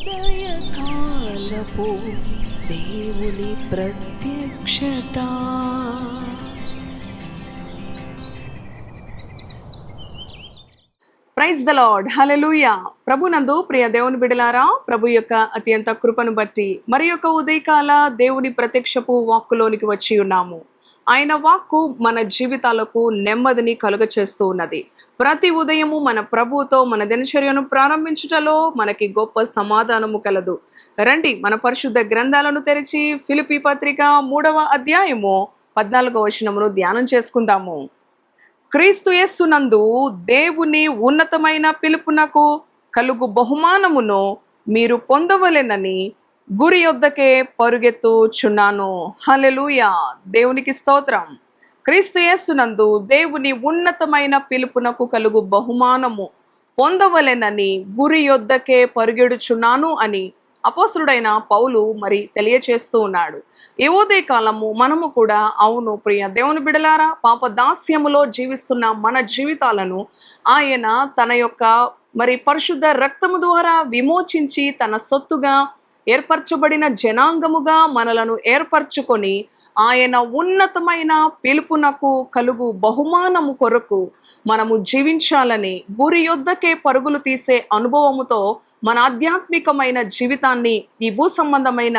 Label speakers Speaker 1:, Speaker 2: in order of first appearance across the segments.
Speaker 1: ఉదయకాలపు దేవుని ప్రత్యక్షత.
Speaker 2: ప్రైజ్ ద లార్డ్, హల్లెలూయా. ప్రభునందు ప్రియ దేవుని బిడ్డలారా, ప్రభు యొక్క అత్యంత కృపను బట్టి మరి యొక్క ఉదయకాల దేవుని ప్రత్యక్షపు వాక్కులోనికి వచ్చి ఉన్నాము. ఆయన వాక్కు మన జీవితాలకు నెమ్మదిని కలుగచేస్తూ ఉన్నది. ప్రతి ఉదయము మన ప్రభువుతో మన దినచర్యను ప్రారంభించుటలో మనకి గొప్ప సమాధానము కలదు. రండి, మన పరిశుద్ధ గ్రంథాలను తెరిచి ఫిలిప్పీ పత్రిక 3వ అధ్యాయము 14వ వచనమును ధ్యానం చేసుకుందాము. క్రీస్తు యేసునందు దేవుని ఉన్నతమైన పిలుపునకు కలుగు బహుమానమును మీరు పొందవలెనని గురి యొద్దకే పరుగెత్తుచున్నాను. హల్లెలూయా, దేవునికి స్తోత్రం. క్రీస్తు యేసునందు దేవుని ఉన్నతమైన పిలుపునకు కలుగు బహుమానము పొందవలెనని గురి యొద్దకే పరుగెడుచున్నాను అని అపోస్తలుడైన పౌలు మరి తెలియచేస్తూ ఉన్నాడు. ఈ ఉదయ కాలము మనము కూడా అవును ప్రియ దేవుని బిడలారా, పాప దాస్యములో జీవిస్తున్న మన జీవితాలను ఆయన తన యొక్క మరి పరిశుద్ధ రక్తము ద్వారా విమోచించి తన సొత్తుగా ఏర్పరచబడిన జనాంగముగా మనలను ఏర్పరచుకొని ఆయన ఉన్నతమైన పిలుపునకు కలుగు బహుమానము కొరకు మనము జీవించాలని గురి యొద్దకే పరుగులు తీసే అనుభవముతో మన ఆధ్యాత్మికమైన జీవితాన్ని ఈ భూ సంబంధమైన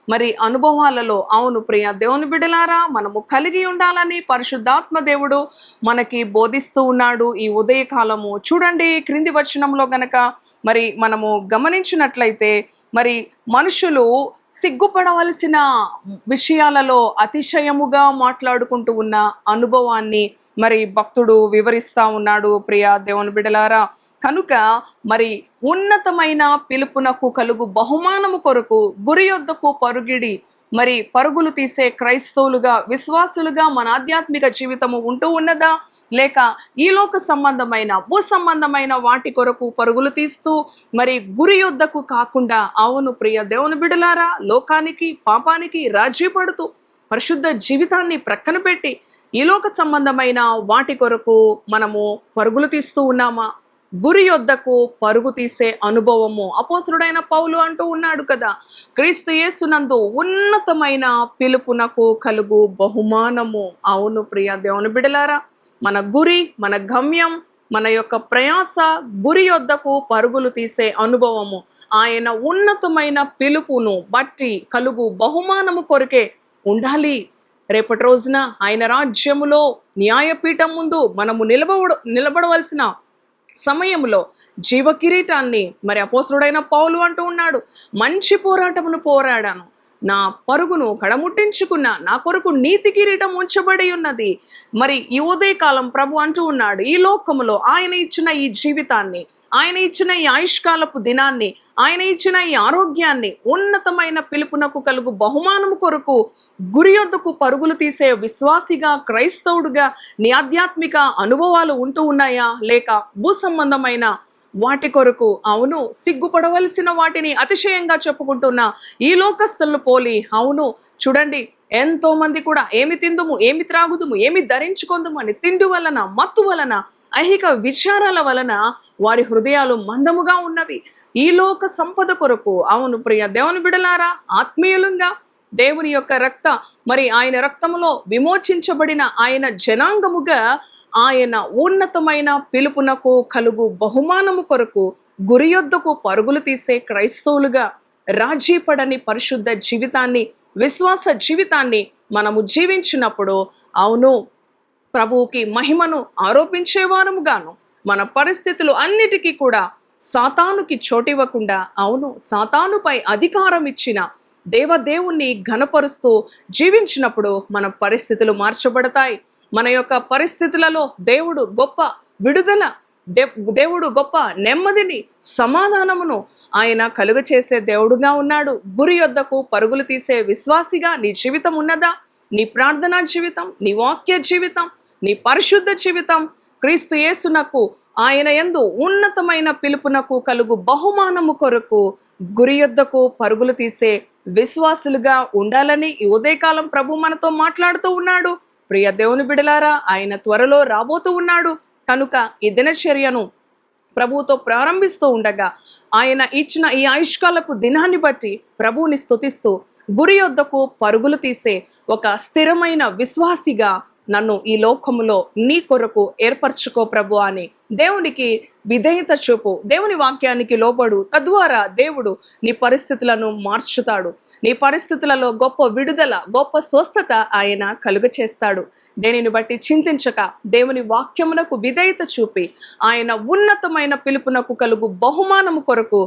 Speaker 2: మరి అనుభవాలలో అవును ప్రియ దేవుని బిడలారా మనము కలిగి ఉండాలని పరిశుద్ధాత్మ దేవుడు మనకి బోధిస్తూ ఉన్నాడు. ఈ ఉదయకాలము చూడండి, క్రింది వచనంలో గనక మరి మనము గమనించినట్లయితే మరి మనుషులు సిగ్గుపడవలసిన విషయాలలో అతిశయముగా మాట్లాడుకుంటూ ఉన్న అనుభవాన్ని మరి భక్తుడు వివరిస్తా ఉన్నాడు. ప్రియ దేవుని బిడలారా, కనుక మరి ఉన్నతమైన పిలుపునకు కలుగు బహుమానము కొరకు గురి యొద్దకు పరుగిడి మరి పరుగులు తీసే క్రైస్తవులుగా విశ్వాసులుగా మన ఆధ్యాత్మిక జీవితము ఉంటూ ఉన్నదా, లేక ఈ లోక సంబంధమైన భూ సంబంధమైన వాటి కొరకు పరుగులు తీస్తూ మరి గురి యొద్దకు కాకుండా అవును ప్రియ దేవుని బిడలారా లోకానికి పాపానికి రాజీ పడుతూ పరిశుద్ధ జీవితాన్ని ప్రక్కన పెట్టి ఈ లోక సంబంధమైన వాటి కొరకు మనము పరుగులు తీస్తూ ఉన్నామా? గురి యొద్దకు పరుగు తీసే అనుభవము అపోస్తలుడైన పౌలు అంటూ ఉన్నాడు కదా, క్రీస్తు యేసునందు ఉన్నతమైన పిలుపునకు కలుగు బహుమానము. అవును ప్రియ దేవుని బిడలారా, మన గురి, మన గమ్యం, మన యొక్క ప్రయాస గురి యొద్దకు పరుగులు తీసే అనుభవము ఆయన ఉన్నతమైన పిలుపును బట్టి కలుగు బహుమానము కొరకే ఉండాలి. రేపటి రోజున ఆయన రాజ్యములో న్యాయపీఠం ముందు మనము నిలబడవలసిన సమయంలో జీవ కిరీటాన్ని మరి అపోస్తలుడైన పౌలు అంటూ ఉన్నాడు, మంచి పోరాటమును పోరాడాను, నా పరుగును కడముట్టించుకున్నా, నా కొరకు నీతి కిరీటం ఉంచబడి ఉన్నది. మరి ఈ ఉదయకాలం ప్రభు అంటూ ఉన్నాడు, ఈ లోకములో ఆయన ఇచ్చిన ఈ జీవితాన్ని, ఆయన ఇచ్చిన ఈ ఆయుష్కాలపు దినాన్ని, ఆయన ఇచ్చిన ఈ ఆరోగ్యాన్ని ఉన్నతమైన పిలుపునకు కలుగు బహుమానము కొరకు గురి యొద్దకు పరుగులు తీసే విశ్వాసిగా క్రైస్తవుడుగా నీ ఆధ్యాత్మిక అనుభవాలు ఉంటూ ఉన్నాయా, లేక భూ సంబంధమైన వాటి కొరకు అవును సిగ్గుపడవలసిన వాటిని అతిశయంగా చెప్పుకుంటున్న ఈ లోకస్తులను పోలి అవును చూడండి, ఎంతో మంది కూడా ఏమి తిందుము, ఏమి త్రాగుదుము, ఏమి ధరించుకుందుము అని తిండి వలన, మత్తు వలన, ఐహిక విచారాల వలన వారి హృదయాలు మందముగా ఉన్నవి. ఈ లోక సంపద కొరకు అవును ప్రియ దేవుని బిడలారా, ఆత్మీయులంగా దేవుని యొక్క మరి ఆయన రక్తములో విమోచించబడిన ఆయన జనాంగముగా ఆయన ఉన్నతమైన పిలుపునకు కలుగు బహుమానము కొరకు గురి యొద్దకు పరుగులు తీసే క్రైస్తవులుగా రాజీ పడని పరిశుద్ధ జీవితాన్ని, విశ్వాస జీవితాన్ని మనము జీవించినప్పుడు అవును ప్రభువుకి మహిమను ఆరోపించేవారముగాను మన పరిస్థితులు అన్నిటికీ కూడా సాతానుకి చోటివ్వకుండా అవును సాతానుపై అధికారం ఇచ్చిన దేవదేవుణ్ణి ఘనపరుస్తూ జీవించినప్పుడు మన పరిస్థితులు మార్చబడతాయి. మన యొక్క పరిస్థితులలో దేవుడు గొప్ప విడుదల, దేవుడు గొప్ప నెమ్మదిని, సమాధానమును ఆయన కలుగ చేసే దేవుడుగా ఉన్నాడు. గురి యొద్దకు పరుగులు తీసే విశ్వాసిగా నీ జీవితం ఉన్నదా? నీ ప్రార్థనా జీవితం, నీ వాక్య జీవితం, నీ పరిశుద్ధ జీవితం క్రీస్తు యేసునకు ఆయన యందు ఉన్నతమైన పిలుపునకు కలుగు బహుమానము కొరకు గురి యొద్దకు పరుగులు తీసే విశ్వాసులుగా ఉండాలని ఈ ఉదయకాలం ప్రభు మనతో మాట్లాడుతూ ఉన్నాడు. ప్రియ దేవుని బిడలారా, ఆయన త్వరలో రాబోతూ ఉన్నాడు. కనుక ఈ దినచర్యను ప్రభువుతో ప్రారంభిస్తూ ఉండగా ఆయన ఇచ్చిన ఈ ఆయుష్కాలపు దినాన్ని బట్టి ప్రభువుని స్తుతిస్తూ గురి యొద్దకు పరుగులు తీసే ఒక స్థిరమైన విశ్వాసిగా నన్ను ఈ లోకములో నీ కొరకు ఏర్పరచుకో ప్రభు అని దేవునికి విధేయత చూపు, దేవుని వాక్యానికి లోబడు. తద్వారా దేవుడు నీ పరిస్థితులను మార్చుతాడు. నీ పరిస్థితులలో గొప్ప విడుదల, గొప్ప స్వస్థత ఆయన కలుగ చేస్తాడు. దేనిని బట్టి చింతించక దేవుని వాక్యమునకు విధేయత చూపి ఆయన ఉన్నతమైన పిలుపునకు కలుగు బహుమానము కొరకు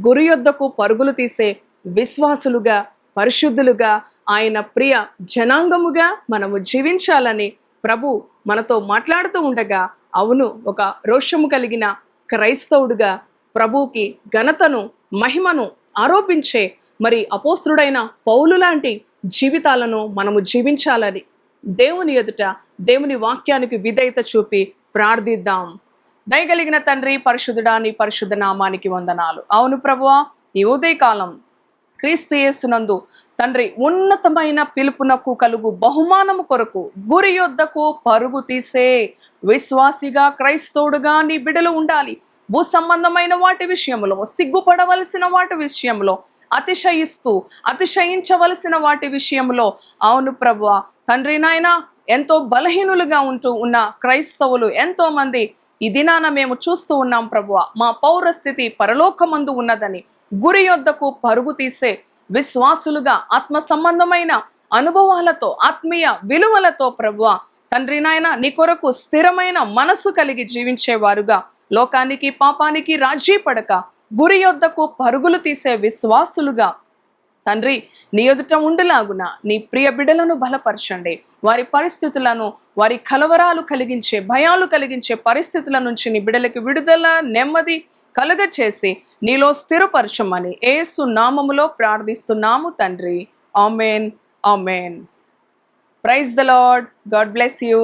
Speaker 2: గురి యొద్దకు పరుగులు తీసే విశ్వాసులుగా, పరిశుద్ధులుగా, ఆయన ప్రియ జనాంగముగా మనము జీవించాలని ప్రభు మనతో మాట్లాడుతూ ఉండగా, అవును, ఒక రోషము కలిగిన క్రైస్తవుడుగా ప్రభువుకి ఘనతను, మహిమను ఆరోపించే మరి అపోస్తుడైన పౌలు లాంటి జీవితాలను మనము జీవించాలని దేవుని ఎదుట దేవుని వాక్యానికి విధేయత చూపి ప్రార్థిద్దాం. దయగలిగిన తండ్రి, పరిశుద్ధుడా, నీ పరిశుద్ధ నామానికి వందనాలు. అవును ప్రభువా, ఈ ఉదయకాలం క్రీస్తు యేసునందు తండ్రి ఉన్నతమైన పిలుపునకు కలుగు బహుమానము కొరకు గురి యొద్దకు పరుగు తీసే విశ్వాసిగా, క్రైస్తవుడుగా నీ బిడ్డలు ఉండాలి. భూ సంబంధమైన వాటి విషయంలో, సిగ్గుపడవలసిన వాటి విషయంలో, అతిశయించవలసిన వాటి విషయంలో, అవును ప్రభువా తండ్రి నాయన, ఎంతో బలహీనులుగా ఉన్న క్రైస్తవులు ఎంతో మంది ఈ దినాన మేము చూస్తూ ఉన్నాం ప్రభువ. మా పౌరస్థితి పరలోకమందు ఉన్నదని గురి యొద్దకు పరుగు తీసే విశ్వాసులుగా, ఆత్మ సంబంధమైన అనుభవాలతో, ఆత్మీయ విలువలతో ప్రభువ తండ్రి నాయన నీ కొరకు స్థిరమైన మనసు కలిగి జీవించేవారుగా, లోకానికి పాపానికి రాజీ పడక గురి యొద్దకు పరుగులు తీసే విశ్వాసులుగా తండ్రి నీ ఎదుట ఉండులాగున నీ ప్రియ బిడ్డలను బలపరచండి. వారి పరిస్థితులను, వారి కలవరాలు కలిగించే, భయాలు కలిగించే పరిస్థితుల నుంచి నీ బిడ్డలకి విడుదల, నెమ్మది కలుగ చేసి నీలో స్థిరపరచమని యేసు నామములో ప్రార్థిస్తున్నాము తండ్రి. Amen, amen. Praise the Lord. God bless you.